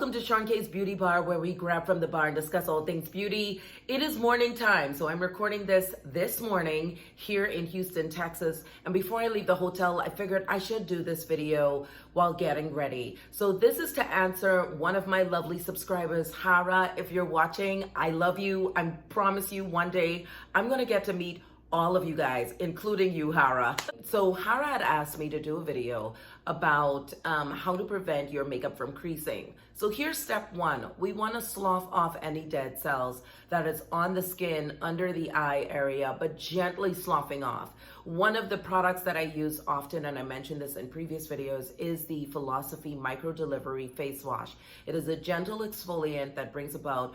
Welcome to Sean K's Beauty Bar, where we grab from the bar and discuss all things beauty. It is morning time, so I'm recording this morning here in Houston, Texas. And before I leave the hotel, I figured I should do this video while getting ready. So this is to answer one of my lovely subscribers, Hara. If you're watching, I love you. I promise you one day I'm gonna get to meet all of you guys, including you, Hara. So Hara had asked me to do a video about how to prevent your makeup from creasing. So here's step one. We want to slough off any dead cells that is on the skin under the eye area, but gently sloughing off. One of the products that I use often, and I mentioned this in previous videos, is the Philosophy Micro Delivery Face Wash. It is a gentle exfoliant that brings about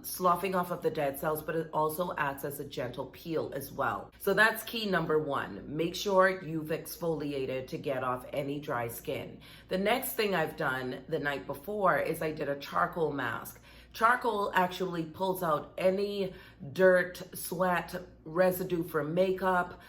sloughing off of the dead cells, but it also acts as a gentle peel as well. So that's key number one. Make sure you've exfoliated to get off any dry skin. The next thing I've done the night before is I did a charcoal mask. Charcoal actually pulls out any dirt, sweat, residue from makeup,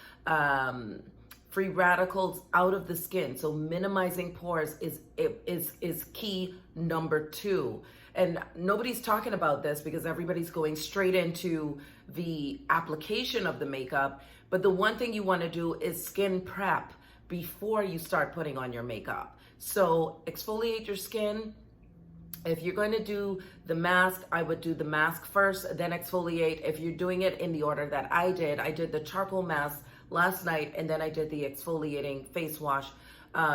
free radicals out of the skin. So minimizing pores is key number two. And nobody's talking about this because everybody's going straight into the application of the makeup. But the one thing you want to do is skin prep before you start putting on your makeup. So exfoliate your skin. If you're going to do the mask, I would do the mask first, then exfoliate. If you're doing it in the order that I did the charcoal mask last night, and then I did the exfoliating face wash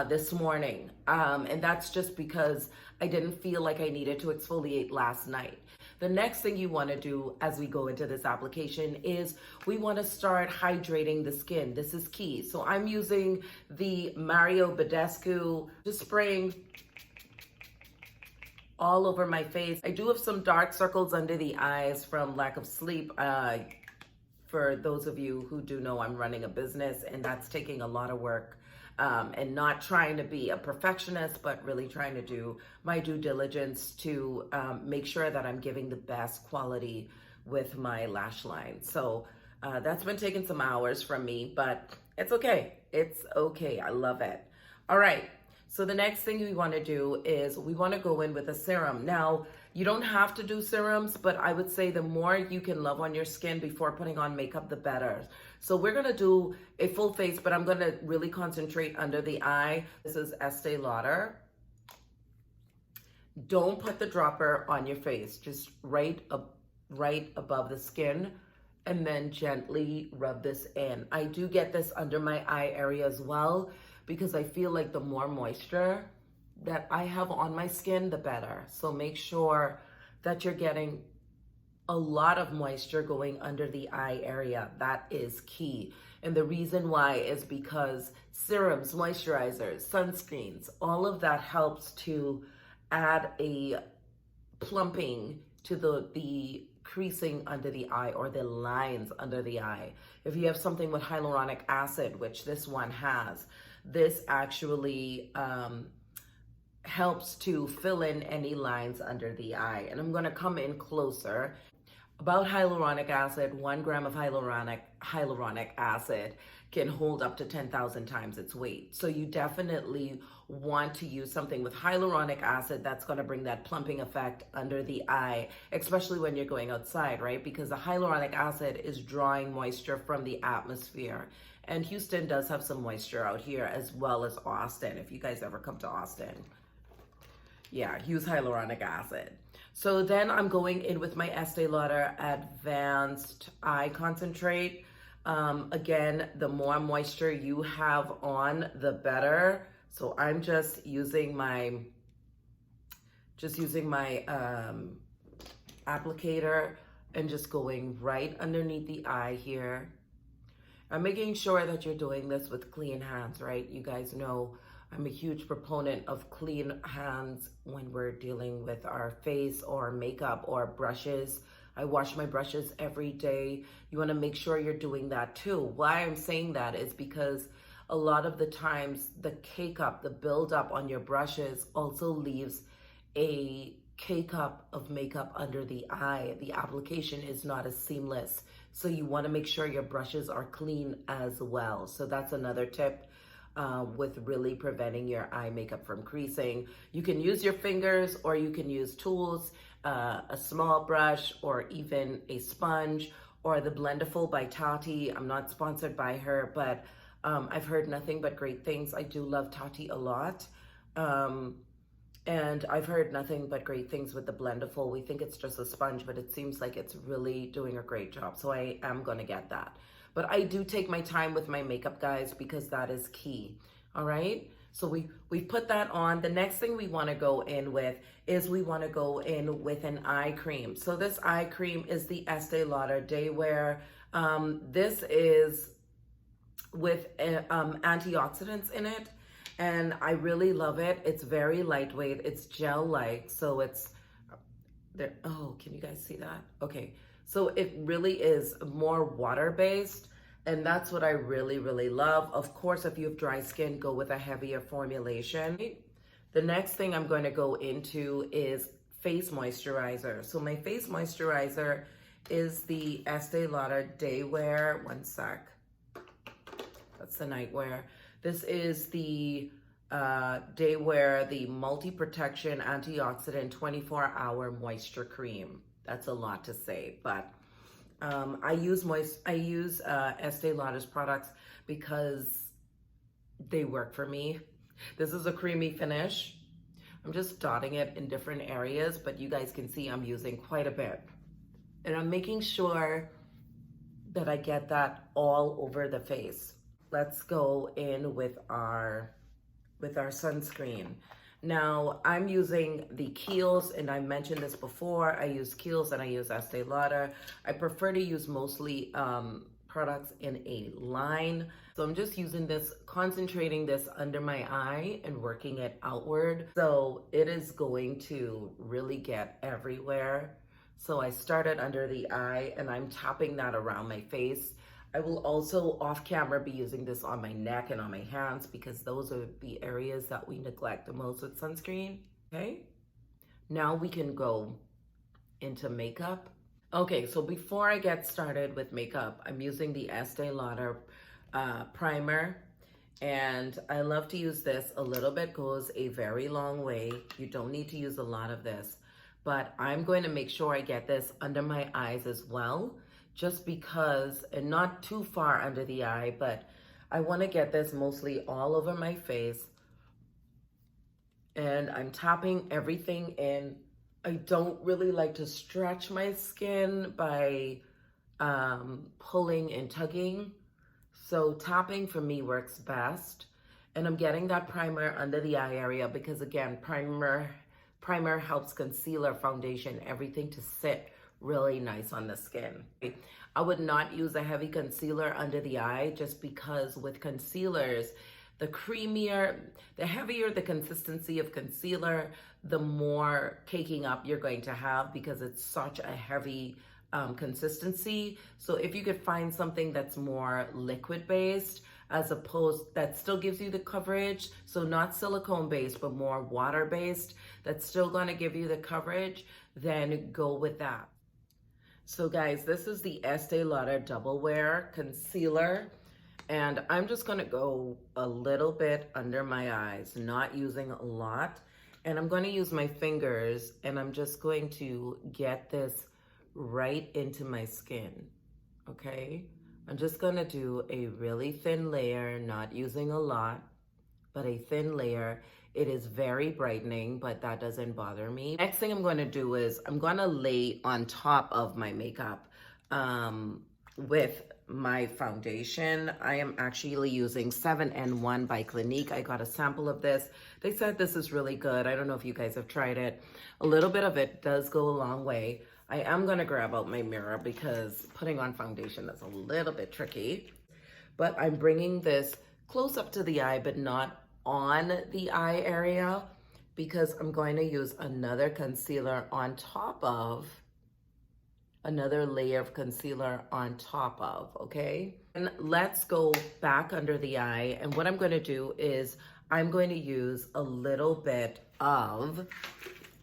this morning. And that's just because I didn't feel like I needed to exfoliate last night. The next thing you want to do as we go into this application is we want to start hydrating the skin. This is key. So I'm using the Mario Badescu, just spraying all over my face. I do have some dark circles under the eyes from lack of sleep. For those of you who do know, I'm running a business, and that's taking a lot of work. And not trying to be a perfectionist, but really trying to do my due diligence to make sure that I'm giving the best quality with my lash line. So that's been taking some hours from me, but it's okay. It's okay. I love it. All right. So the next thing we want to do is we want to go in with a serum. Now, you don't have to do serums, but I would say the more you can love on your skin before putting on makeup, the better. So we're going to do a full face, but I'm going to really concentrate under the eye. This is Estee Lauder. Don't put the dropper on your face, just right above the skin, and then gently rub this in. I do get this under my eye area as well, because I feel like the more moisture that I have on my skin, the better. So make sure that you're getting a lot of moisture going under the eye area. That is key. And the reason why is because serums, moisturizers, sunscreens, all of that helps to add a plumping to the creasing under the eye or the lines under the eye. If you have something with hyaluronic acid, which this one has, this actually helps to fill in any lines under the eye. And I'm going to come in closer. About hyaluronic acid, 1 gram of hyaluronic acid can hold up to 10,000 times its weight. So you definitely want to use something with hyaluronic acid that's going to bring that plumping effect under the eye, especially when you're going outside, right? Because the hyaluronic acid is drawing moisture from the atmosphere. And Houston does have some moisture out here, as well as Austin. If you guys ever come to Austin, yeah, use hyaluronic acid. So then I'm going in with my Estee Lauder Advanced Eye Concentrate. Again, the more moisture you have on, the better. So I'm just using my applicator and just going right underneath the eye here. I'm making sure that you're doing this with clean hands, right? You guys know I'm a huge proponent of clean hands when we're dealing with our face or makeup or brushes. I wash my brushes every day. You want to make sure you're doing that too. Why I'm saying that is because a lot of the times the cake up, the buildup on your brushes also leaves a cake up of makeup under the eye. The application is not as seamless. So you want to make sure your brushes are clean as well. So that's another tip. with really preventing your eye makeup from creasing. You can use your fingers or you can use tools, a small brush or even a sponge or the Blendiful by Tati. I'm not sponsored by her, but I've heard nothing but great things. I do love Tati a lot. And I've heard nothing but great things with the Blendiful. We think it's just a sponge, but it seems like it's really doing a great job. So I am gonna get that. But I do take my time with my makeup, guys, because that is key, all right? So we've put that on. The next thing we wanna go in with is we wanna go in with an eye cream. So this eye cream is the Estee Lauder Day Wear. This is with antioxidants in it. And I really love it. It's very lightweight. It's gel-like, so it's there. Oh, can you guys see that? Okay, so it really is more water-based, and that's what I really, really love. Of course, if you have dry skin, go with a heavier formulation. The next thing I'm going to go into is face moisturizer. So my face moisturizer is the Estee Lauder Day Wear. One sec. That's the night wear. This is the Day Wear, the Multi-Protection Antioxidant 24-Hour Moisture Cream. That's a lot to say, but I use Estee Lauder's products because they work for me. This is a creamy finish. I'm just dotting it in different areas, but you guys can see I'm using quite a bit. And I'm making sure that I get that all over the face. Let's go in with our sunscreen. Now, I'm using the Kiehl's, and I mentioned this before. I use Kiehl's and I use Estee Lauder. I prefer to use mostly products in a line. So I'm just using this, concentrating this under my eye and working it outward. So it is going to really get everywhere. So I started under the eye and I'm tapping that around my face. I will also off camera be using this on my neck and on my hands because those are the areas that we neglect the most with sunscreen, okay? Now we can go into makeup. Okay, so before I get started with makeup, I'm using the Estee Lauder primer, and I love to use this. A little bit goes a very long way. You don't need to use a lot of this, but I'm going to make sure I get this under my eyes as well, just because, and not too far under the eye, but I want to get this mostly all over my face. And I'm tapping everything in. I don't really like to stretch my skin by pulling and tugging. So tapping for me works best. And I'm getting that primer under the eye area because, again, primer helps concealer, foundation, everything to sit really nice on the skin. I would not use a heavy concealer under the eye just because with concealers, the heavier the consistency of concealer, the more caking up you're going to have because it's such a heavy consistency. So if you could find something that's more liquid based, as opposed, that still gives you the coverage, so not silicone based, but more water based, that's still gonna give you the coverage, then go with that. So guys, this is the Estee Lauder Double Wear Concealer, and I'm just gonna go a little bit under my eyes, not using a lot. And I'm gonna use my fingers, and I'm just going to get this right into my skin, okay? I'm just gonna do a really thin layer, not using a lot, but a thin layer. It is very brightening, but that doesn't bother me. Next thing I'm gonna do is I'm gonna lay on top of my makeup with my foundation. I am actually using 7N1 by Clinique. I got a sample of this. They said this is really good. I don't know if you guys have tried it. A little bit of it does go a long way. I am gonna grab out my mirror because putting on foundation is a little bit tricky. But I'm bringing this close up to the eye, but not on the eye area, because I'm going to use another concealer on top of, another layer of concealer on top of, okay? And let's go back under the eye. And what I'm going to do is I'm going to use a little bit of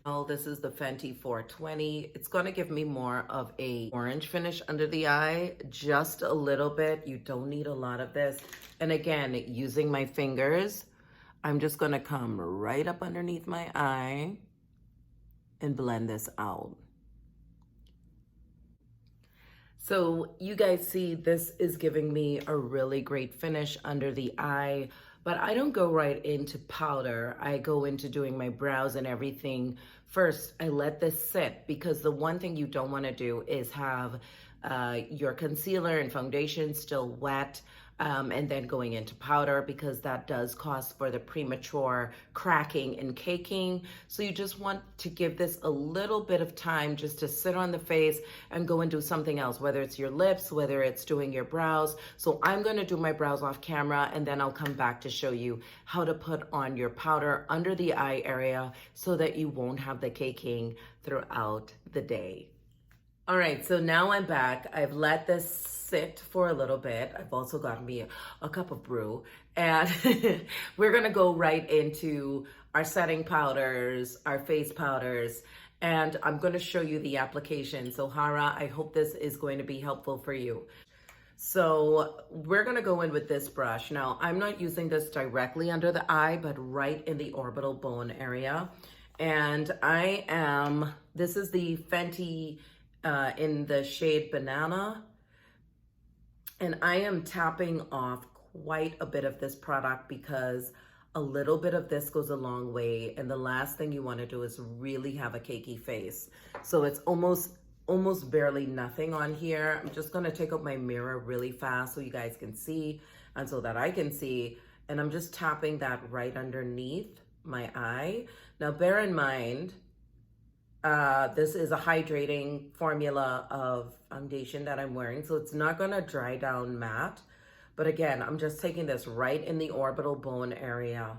This is the Fenty 420. It's going to give me more of a orange finish under the eye, just a little bit. You don't need a lot of this. And again, using my fingers, I'm just going to come right up underneath my eye and blend this out. So you guys see this is giving me a really great finish under the eye, but I don't go right into powder. I go into doing my brows and everything first. I let this sit because the one thing you don't want to do is have your concealer and foundation still wet and then going into powder, because that does cause for the premature cracking and caking. So you just want to give this a little bit of time just to sit on the face and go and do something else, whether it's your lips, whether it's doing your brows. So I'm going to do my brows off camera, and then I'll come back to show you how to put on your powder under the eye area so that you won't have the caking throughout the day. All right, so now I'm back. I've let this sit for a little bit. I've also gotten me a cup of brew, and we're gonna go right into our setting powders, our face powders, and I'm gonna show you the application. So Hara, I hope this is going to be helpful for you. So we're gonna go in with this brush. Now, I'm not using this directly under the eye, but right in the orbital bone area. And this is the Fenty in the shade Banana, and I am tapping off quite a bit of this product because a little bit of this goes a long way, and the last thing you want to do is really have a cakey face. So it's almost barely nothing on here. I'm just going to take out my mirror really fast so you guys can see and so that I can see, and I'm just tapping that right underneath my eye. Now bear in mind, this is a hydrating formula of foundation that I'm wearing, so it's not gonna dry down matte. But again, I'm just taking this right in the orbital bone area,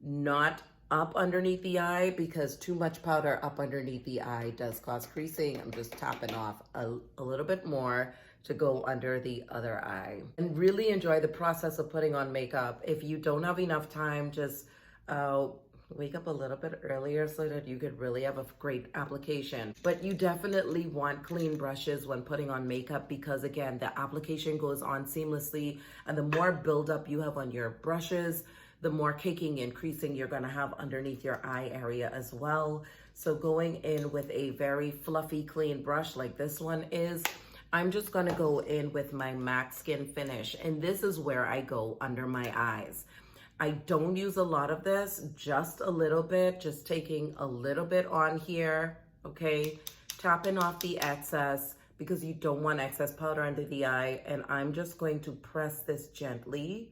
not up underneath the eye, because too much powder up underneath the eye does cause creasing. I'm just tapping off a little bit more to go under the other eye. And really enjoy the process of putting on makeup. If you don't have enough time, just wake up a little bit earlier so that you could really have a great application. But you definitely want clean brushes when putting on makeup, because again, the application goes on seamlessly, and the more buildup you have on your brushes, the more caking and creasing you're gonna have underneath your eye area as well. So going in with a very fluffy, clean brush like this one is, I'm just gonna go in with my MAC Skin Finish, and this is where I go under my eyes. I don't use a lot of this, just a little bit, just taking a little bit on here, okay? Tapping off the excess because you don't want excess powder under the eye, and I'm just going to press this gently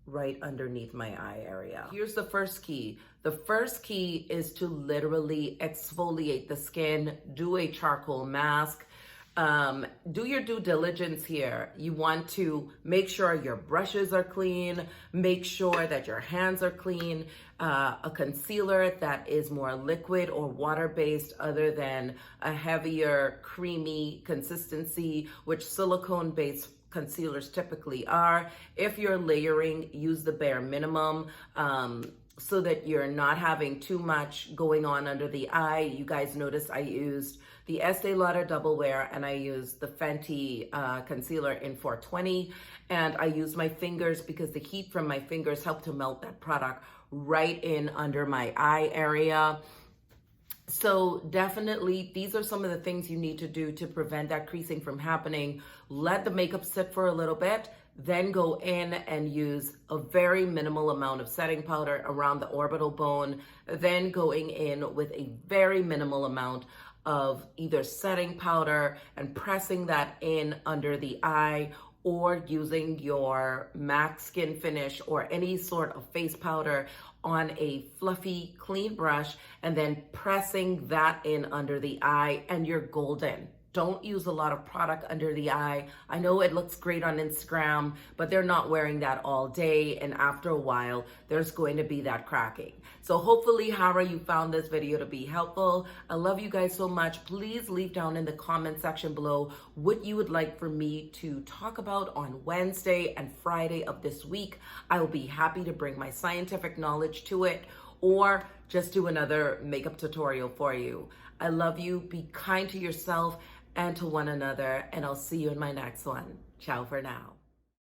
right underneath my eye area. Here's the first key. The first key is to literally exfoliate the skin, do a charcoal mask. Do your due diligence here. You want to make sure your brushes are clean, make sure that your hands are clean, a concealer that is more liquid or water-based other than a heavier, creamy consistency, which silicone-based concealers typically are. If you're layering, use the bare minimum, so that you're not having too much going on under the eye. You guys noticed I used the Estee Lauder Double Wear, and I used the Fenty concealer in 420, and I used my fingers because the heat from my fingers helped to melt that product right in under my eye area. So definitely, these are some of the things you need to do to prevent that creasing from happening. Let the makeup sit for a little bit, then go in and use a very minimal amount of setting powder around the orbital bone, then going in with a very minimal amount of either setting powder and pressing that in under the eye, or using your MAC Skin Finish or any sort of face powder on a fluffy, clean brush, and then pressing that in under the eye, and you're golden. Don't use a lot of product under the eye. I know it looks great on Instagram, but they're not wearing that all day, and after a while, there's going to be that cracking. So hopefully, Hara, you found this video to be helpful. I love you guys so much. Please leave down in the comment section below what you would like for me to talk about on Wednesday and Friday of this week. I will be happy to bring my scientific knowledge to it. or just do another makeup tutorial for you. I love you. Be kind to yourself and to one another, and I'll see you in my next one. Ciao for now.